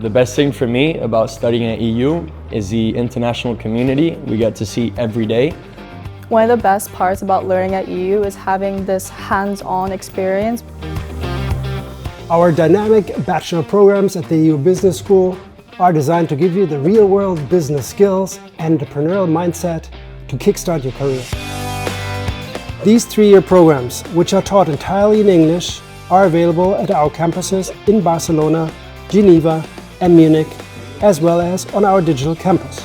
The best thing for me about studying at EU is the international community we get to see every day. One of the best parts about learning at EU is having this hands-on experience. Our dynamic bachelor programs at the EU Business School are designed to give you the real-world business skills and entrepreneurial mindset to kickstart your career. These 3-year programs, which are taught entirely in English, are available at our campuses in Barcelona, Geneva and Munich, as well as on our digital campus.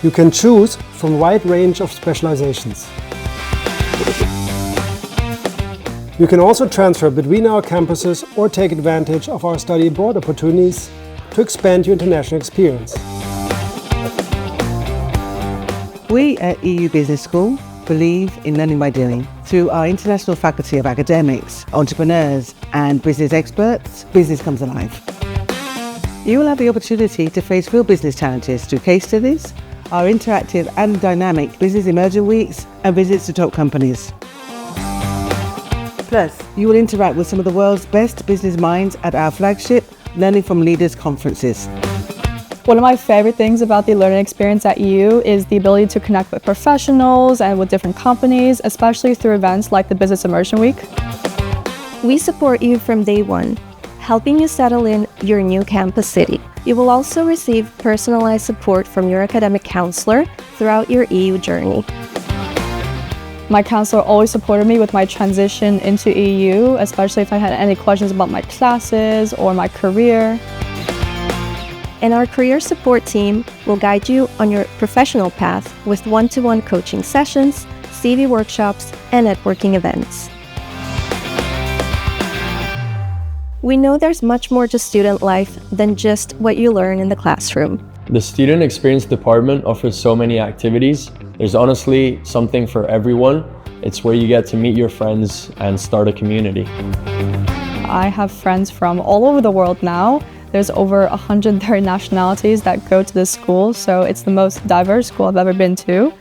You can choose from a wide range of specializations. You can also transfer between our campuses or take advantage of our study abroad opportunities to expand your international experience. We at EU Business School believe in learning by doing. Through our international faculty of academics, entrepreneurs and business experts, business comes alive. You will have the opportunity to face real business challenges through case studies, our interactive and dynamic business immersion weeks and visits to top companies. Plus, you will interact with some of the world's best business minds at our flagship Learning from Leaders conferences. One of my favorite things about the learning experience at EU is the ability to connect with professionals and with different companies, especially through events like the Business Immersion Week. We support you from day one, helping you settle in your new campus city. You will also receive personalized support from your academic counselor throughout your EU journey. My counselor always supported me with my transition into EU, especially if I had any questions about my classes or my career. And our career support team will guide you on your professional path with one-to-one coaching sessions, CV workshops, and networking events. We know there's much more to student life than just what you learn in the classroom. The Student Experience Department offers so many activities. There's honestly something for everyone. It's where you get to meet your friends and start a community. I have friends from all over the world now. There's over 130 nationalities that go to this school, so it's the most diverse school I've ever been to.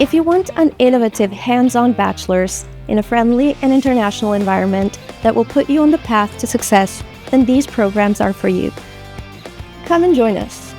If you want an innovative hands-on bachelor's in a friendly and international environment that will put you on the path to success, then these programs are for you. Come and join us.